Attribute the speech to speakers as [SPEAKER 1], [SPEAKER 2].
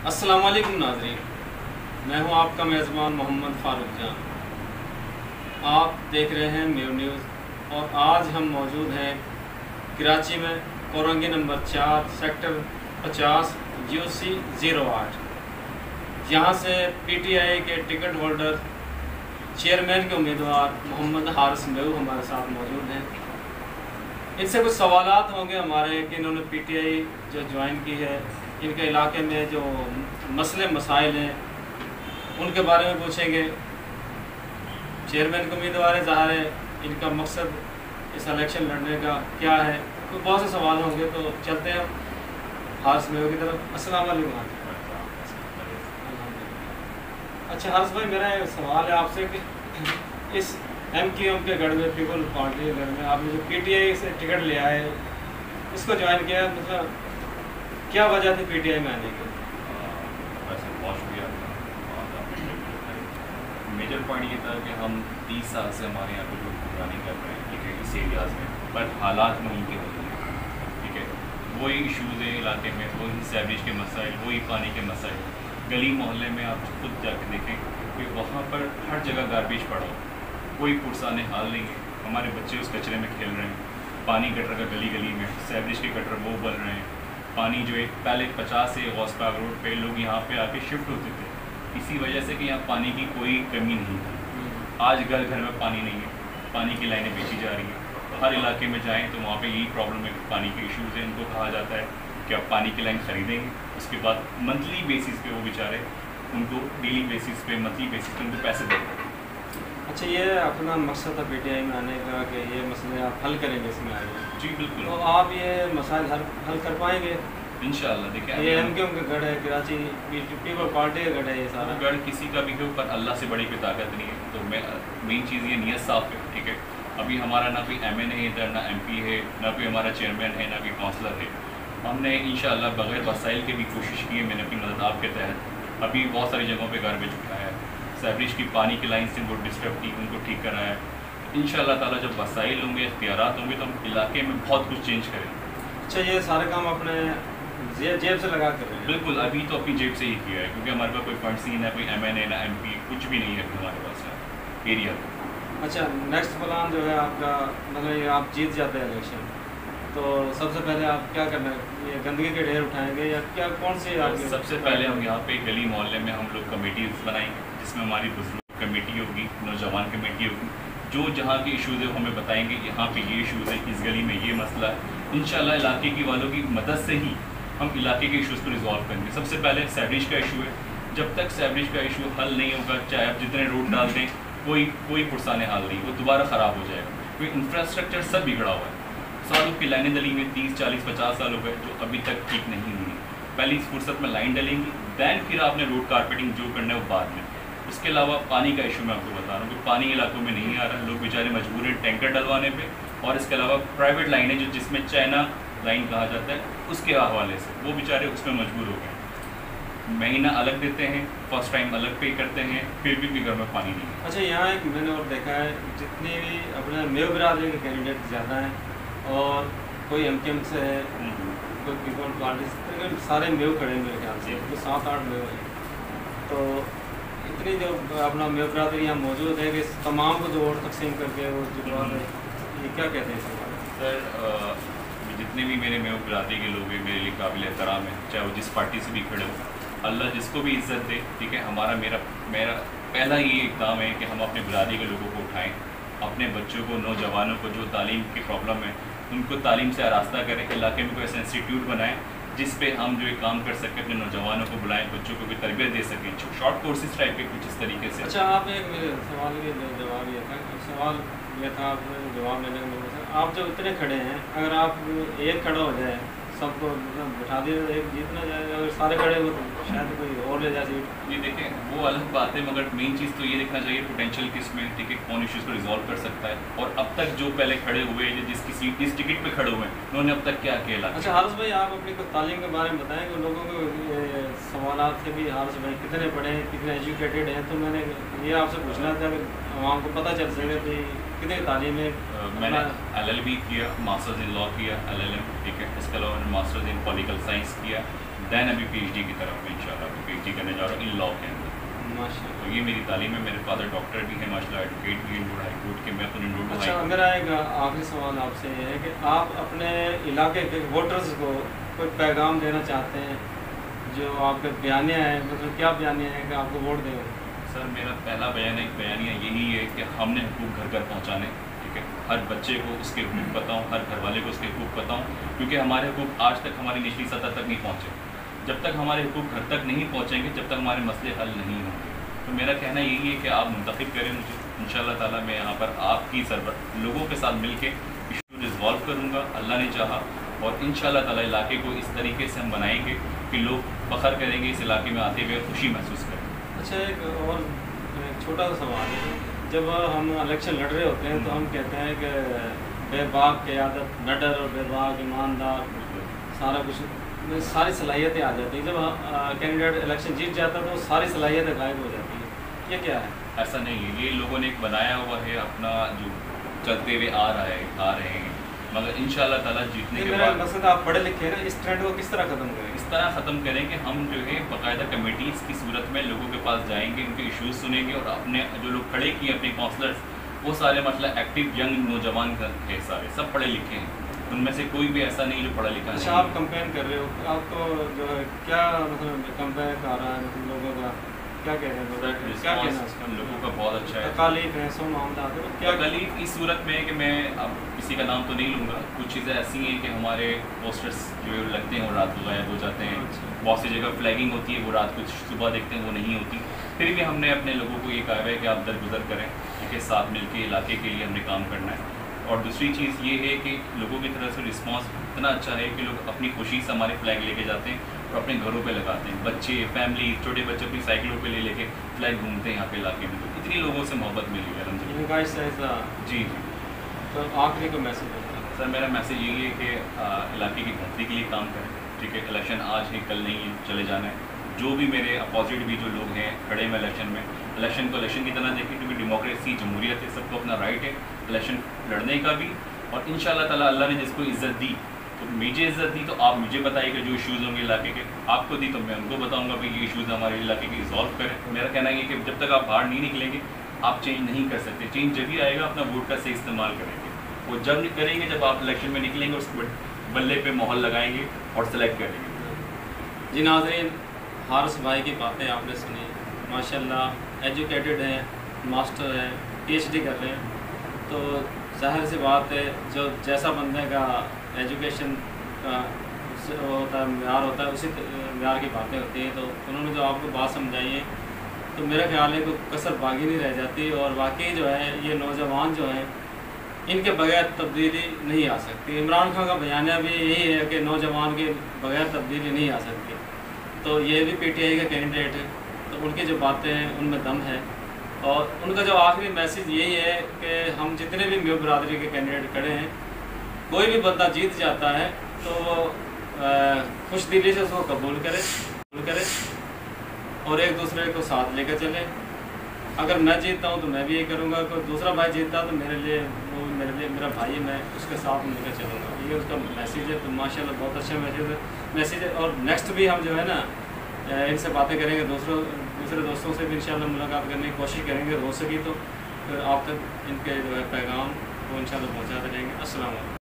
[SPEAKER 1] अस्सलाम वालेकुम नाज़रीन, मैं हूं आपका मेज़बान मोहम्मद फ़ारूक जान। आप देख रहे हैं मेव न्यूज़ और आज हम मौजूद हैं कराची में कोरंगी नंबर 4 सेक्टर 50 UC 08। यहाँ से PTI के टिकट होल्डर चेयरमैन के उम्मीदवार मोहम्मद हारिस मेव हमारे साथ मौजूद हैं। इनसे कुछ सवालात होंगे हमारे कि इन्होंने PTI जो ज्वाइन की है, इनके इलाके में जो मसले मसाइल हैं उनके बारे में पूछेंगे। चेयरमैन के उम्मीदवार है, ज़ाहिर है इनका मकसद इस इलेक्शन लड़ने का क्या है, तो बहुत से सवाल होंगे। तो चलते हैं हारिस मेव की तरफ। अस्सलाम वालेकुम। अच्छा हारिस भाई, मेरा सवाल है आपसे कि इस MQM के गढ़ में, पीपल पार्टी के गढ़ में आपने जो PTI से टिकट लिया है, इसको ज्वाइन किया, मतलब क्या वजह थी PTI में आने की?
[SPEAKER 2] वैसे बहुत शुक्रिया। मेजर पॉइंट ये था कि हम 30 साल से हमारे यहाँ पे लोग हुक्मरानी कर रहे हैं, ठीक है, इस एरियाज़ में, पर हालात वहीं के हो रहे हैं, ठीक है। वही इशूज़ हैं इलाके में, वही सैवरेज के मसाइल, वही पानी के मसाइल। गली मोहल्ले में आप खुद जाके देखें कि वहाँ पर हर जगह गार्बेज पड़ा हो, कोई पुरसाने हाल नहीं है। हमारे बच्चे उस कचरे में खेल रहे हैं, पानी गटर का गली गली में, सैवरेज के गटर वो बन रहे हैं। पानी जो है पहले 50 से गौसबाग रोड पे लोग यहाँ पे आके शिफ्ट होते थे, इसी वजह से कि यहाँ पानी की कोई कमी नहीं थी। आज घर घर में पानी नहीं है, पानी की लाइनें बेची जा रही हैं। तो हर इलाके में जाएँ तो वहाँ पे यही प्रॉब्लम है, पानी के इशूज़ हैं। इनको कहा जाता है कि आप पानी की लाइन ख़रीदेंगे, उसके बाद मंथली बेसिस पे वो बेचारे उनको डेली बेसिस पे, मंथली बेसिस पे उनको पैसे देते हैं।
[SPEAKER 1] अच्छा, ये अपना मकसद था PTI में आने का कि ये मसले आप हल करेंगे इसमें आगे?
[SPEAKER 2] जी बिल्कुल।
[SPEAKER 1] तो आप ये मसाइल हल कर पाएंगे
[SPEAKER 2] इंशाअल्लाह। देखिए,
[SPEAKER 1] ये MQM का गढ़ है, कराची पीपल पार्टी का गढ़ है, ये सारा
[SPEAKER 2] गढ़ किसी का भी हो, पर अल्लाह से बड़ी कोई ताकत नहीं है। तो मेन चीज़ ये नीयत साफ़ है, ठीक है। अभी हमारा ना कोई MN है इधर, ना MP है, ना कोई हमारा चेयरमैन है, ना कोई काउंसलर है। हमने इंशाअल्लाह बगैर वसाइल के भी कोशिश की है, मैंने अपनी मदद आपके तहत अभी बहुत सारी जगहों पे गार्बेज उठाया है, सैवरेज की पानी की लाइन से वो डिस्टर्ब थी, उनको ठीक कराया है। इंशाअल्लाह ताला जब वसाइल होंगे, इख्तियारात होंगे, तो हम इलाके में बहुत कुछ चेंज करेंगे।
[SPEAKER 1] अच्छा, ये सारे काम अपने जेब से लगा कर रहे हैं?
[SPEAKER 2] बिल्कुल, अभी तो अपनी जेब से ही किया है, क्योंकि हमारे पास कोई फंड्स नहीं है, ना कोई MN है, ना MP, कुछ भी नहीं है अभी हमारे पास यहाँ एरिया में।
[SPEAKER 1] अच्छा, नेक्स्ट प्लान जो है आपका, मतलब ये आप जीत जाते हैं इलेक्शन, तो सबसे पहले आप क्या करना है? ये गंदगी के ढेर उठाएंगे या क्या, कौन सी आपकी?
[SPEAKER 2] सबसे पहले हम यहाँ पे गली मोहल्ले में हम लोग कमेटीज़ बनाएंगे, जिसमें हमारी बुजुर्ग कमेटी होगी, नौजवान कमेटी होगी, जो जहाँ के इशूज़ है हमें बताएंगे, यहाँ पे ये इशूज़ है, इस गली में ये मसला है। इंशाल्लाह इलाके की वालों की मदद से ही हम इलाके के इशूज़ को रिजॉल्व करेंगे। सबसे पहले सैवरेज का इशू है, जब तक सैवरेज का इशू हल नहीं होगा, चाहे आप जितने रोड डाल दें, कोई पुरसाने हाल नहीं, वो दोबारा ख़राब हो जाएगा। कोई इंफ्रास्ट्रक्चर सब बिगड़ा हुआ है, सालों की लाइनें डली हुई 30, 40, 50 साल हो गए, जो अभी तक ठीक नहीं हुई। पहली इस फुर्सत में लाइन डलेंगी, दैन फिर आपने रोड कारपेटिंग जो करना है वो बाद में। उसके अलावा पानी का इशू मैं आपको बता रहा हूँ कि पानी इलाकों में नहीं आ रहा, लोग बेचारे मजबूर हैं टैंकर डलवाने पे। और इसके अलावा प्राइवेट लाइनें जो जिसमें चाइना लाइन कहा जाता है, उसके हवाले से वो बेचारे उसमें मजबूर हो गए। महीना अलग देते हैं, फर्स्ट टाइम अलग पे करते हैं, फिर भी घर में पानी नहीं है।
[SPEAKER 1] अच्छा, यहाँ एक मैंने और देखा है, जितनी भी अपने मेव बिरादरी के कैंडिडेट ज़्यादा हैं, और कोई MQM से है, कोई पीपल पार्टी से, तकरीबन सारे मेव खड़े हैं मेरे ख्याल से, तो 7-8 मेव हैं। तो इतनी जो अपना मेव बिरादरी यहाँ मौजूद है कि तमाम को जो वोट तकसीम करके वो जो है, ये क्या कहते हैं
[SPEAKER 2] सर? जितने भी मेरे मेव बिरादरी के लोग हैं मेरे लिए काबिल एहतराम है, चाहे वो जिस पार्टी से भी खड़े हो। अल्लाह जिसको भी इज़्ज़त दे, ठीक है। मेरा पहला ये इक़दाम है कि हम अपने बिरादरी के लोगों को उठाएँ, अपने बच्चों को, नौजवानों को जो तालीम की प्रॉब्लम है उनको तालीम से आरास्ता करें। इलाके में कोई ऐसा इंस्टीट्यूट बनाएं जिस पे हम जो काम कर सकें, अपने नौजवानों को बुलाएं, बच्चों को भी तरबियत दे सकें, शॉर्ट कोर्सेज टाइप के कुछ इस तरीके से।
[SPEAKER 1] अच्छा, आप एक मेरे सवाल के जवाब ये था, आपने जवाब देने का, आप जो इतने खड़े हैं, अगर आप एक खड़ा हो जाए, सबको मतलब बिठा दिया, एक जीत ना जाए, अगर सारे खड़े हो तो शायद कोई और ले जाए सीट।
[SPEAKER 2] ये देखें, वो अलग बात है, मगर मेन चीज़ तो ये देखना चाहिए पोटेंशियल किसमें, ठीक है, कौन इश्यूज़ को रिजॉल्व कर सकता है। और अब तक जो पहले खड़े हुए, जिसकी सीट जिस टिकट पे खड़े हुए हैं, उन्होंने अब तक क्या किया।
[SPEAKER 1] अच्छा हारिस भाई, आप अपनी कुछ तालीम के बारे में बताएं कि लोगों को सवालात थे भी, हारिस भाई कितने पढ़े हैं, कितने एजुकेटेड हैं, तो मैंने ये आपसे पूछना था कि आवाम को पता चल सके कि कितनी तालीम है।
[SPEAKER 2] मैंने LLB किया, मास्टर्स इन लॉ किया, LLM, ठीक है। इसके अलावा मैंने मास्टर्स इन पॉलिटिकल साइंस किया, दैन अभी PhD की तरफ में इंशाल्लाह PhD करने जा रहा हूँ इन लॉ के अंदर।
[SPEAKER 1] माशाल्लाह।
[SPEAKER 2] तो ये मेरी तालीम है। मेरे फादर डॉक्टर भी हैं माशाल्लाह, एडवोकेट भी हैं हाई कोर्ट के, मैं खुद इंडोर
[SPEAKER 1] अच्छा, मेरा एक आखिरी सवाल आपसे ये है कि आप अपने इलाके के वोटर्स को कोई पैगाम देना चाहते हैं, जो आपके बयानिया है, मतलब क्या बयानिया है कि आपको वोट दें?
[SPEAKER 2] सर मेरा पहला बयानिया यही है कि हमने हुकूक घर घर पहुँचाने, ठीक है, हर बच्चे को उसके हुकूक बताऊँ, हर घर वाले को उसके हुकूक बताऊँ, क्योंकि हमारे हुकूक आज तक हमारी निचली सतह तक नहीं पहुँचे। जब तक हमारे हुकूक घर तक नहीं पहुँचेंगे, जब तक हमारे मसले हल नहीं होंगे। तो मेरा कहना यही है कि आप मुंतखब करें मुझे, इंशाअल्लाह ताला मैं यहाँ पर आपकी लोगों के साथ मिल के इशू रिजॉल्व करूँगा, अल्लाह ने चाहा, और इंशाअल्लाह ताला इलाके को इस तरीके से हम बनाएंगे कि लोग फ़ख्र करेंगे, इस इलाके में आते हुए खुशी महसूस करें।
[SPEAKER 1] अच्छा, एक और छोटा सा सवाल है, जब हम इलेक्शन लड़ रहे होते हैं तो हम कहते हैं कि बेबाक क़यादत, निडर और बेबाक, ईमानदार, सारा कुछ, सारी सलाहियतें आ जाती हैं। जब कैंडिडेट इलेक्शन जीत जाता है तो सारी सलाहियतें गायब हो जाती हैं, ये क्या है?
[SPEAKER 2] ऐसा नहीं है, ये लोगों ने एक बनाया हुआ है अपना, जो चलते हुए आ रहे हैं, मगर इंशाअल्लाह ताला जीतने के बाद
[SPEAKER 1] मकसद आप पढ़े लिखे हैं ना, इस ट्रेंड को किस तरह ख़त्म करें?
[SPEAKER 2] इस तरह ख़त्म करें कि हम जो है बाकायदा कमेटीज़ की सूरत में लोगों के पास जाएंगे, उनके इश्यूज़ सुनेंगे, और अपने जो लोग खड़े किए अपने काउंसलर्स, वो सारे मतलब एक्टिव यंग नौजवान है, सारे सब पढ़े लिखे हैं, उनमें से कोई भी ऐसा नहीं जो पढ़ा लिखा नहीं।
[SPEAKER 1] अच्छा, आप कंपेन कर रहे हो, आपको जो है क्या मतलब कंपेन आ रहा है, मतलब लोगों का क्या कह रहे हैं, क्या कहना है?
[SPEAKER 2] लोगों का बहुत अच्छा है।
[SPEAKER 1] तकालीफ है, सो मामला क्या
[SPEAKER 2] तकालीफ इस सूरत में है कि मैं अब किसी का नाम तो नहीं लूँगा, कुछ चीज़ें ऐसी हैं कि हमारे पोस्टर्स जो लगते हैं वो रात को गायब हो जाते हैं, बहुत सी जगह फ्लैगिंग होती है, वो रात को सुबह देखते हैं वो नहीं होती। फिर भी हमने अपने लोगों को ये कहा है कि आप दरगुजर करें, ठीक है, साथ मिल के इलाके के लिए हमने काम करना है। और दूसरी चीज़ ये है कि लोगों की तरफ से रिस्पांस इतना अच्छा है कि लोग अपनी खुशी से हमारे फ्लैग लेके जाते हैं और अपने घरों पे लगाते हैं। बच्चे, फैमिली, छोटे बच्चे अपनी साइकिलों पे लेके फ्लैग घूमते हैं यहाँ पे इलाके में। तो इतनी लोगों से मोहब्बत मिली है अलहम्दुलिल्लाह। जी।
[SPEAKER 1] तो आखिरी को मैसेज होता है
[SPEAKER 2] सर, मेरा मैसेज यही है कि इलाके की बेहतरी के लिए काम करें, ठीक है। इलेक्शन आज है, कल नहीं है, चले जाना है। जो भी मेरे अपोजिट भी जो लोग हैं खड़े हैं इलेक्शन में, इलेक्शन को इलेक्शन की तरह देखें, क्योंकि डेमोक्रेसी, जमहूरियत है, सबको अपना राइट है इलेक्शन लड़ने का भी। और इंशाअल्लाह ताला अल्लाह ने जिसको इज़्ज़त दी, तो मुझे इज़्ज़त दी, तो आप मुझे बताइएगा जो इश्यूज़ होंगे इलाके के, आपको दी तो मैं उनको बताऊंगा भाई ये इश्यूज़ हमारे इलाके के रिजॉल्व करें। मेरा कहना है कि जब तक आप बाहर नहीं निकलेंगे आप चेंज नहीं कर सकते। चेंज जब भी आएगा अपना वोट का सही इस्तेमाल करेंगे, वो जब करेंगे जब आप इलेक्शन में निकलेंगे, उसको बल्ले पे मोहर लगाएंगे और सेलेक्ट करेंगे।
[SPEAKER 1] जी नाज़रीन, हारिस भाई की बातें आपने सुनी, माशाल्लाह एजुकेटेड हैं, मास्टर हैं, PhD कर रहे हैं, तो जाहिर सी बात है जो जैसा बंदे का एजुकेशन का होता है, म्यार होता है, उसी म्यार की बातें होती हैं। तो उन्होंने जो आपको बात समझाई है, तो मेरा ख्याल है कोई कसर बाकी नहीं रह जाती। और वाकई जो है ये नौजवान जो हैं, इनके बगैर तब्दीली नहीं आ सकती। इमरान खान का बयानिया भी यही है कि नौजवान के बगैर तब्दीली नहीं आ सकती। तो ये भी PTI का कैंडिडेट है, तो उनकी जो बातें हैं उनमें दम है। और उनका जो आखिरी मैसेज यही है कि हम जितने भी म्यू बरादरी के कैंडिडेट खड़े हैं, कोई भी बंदा जीत जाता है तो वो खुश दिली से उसको कबूल करे और एक दूसरे को साथ लेकर चले। अगर मैं जीतता हूँ तो मैं भी ये करूँगा, कोई दूसरा भाई जीतता तो मेरे लिए मेरा भाई है, मैं उसके साथ लेकर चलूँगा। ये उसका मैसेज है। तो माशाल्लाह बहुत अच्छा मैसेज है। और नेक्स्ट भी हम जो है ना इनसे बातें करेंगे, दूसरे दोस्तों से भी इंशाल्लाह मुलाकात करने की कोशिश करेंगे, हो सकी तो आप तक इनके जो है पैगाम वो इंशाल्लाह पहुँचाते रहेंगे। अस्सलाम वालेकुम।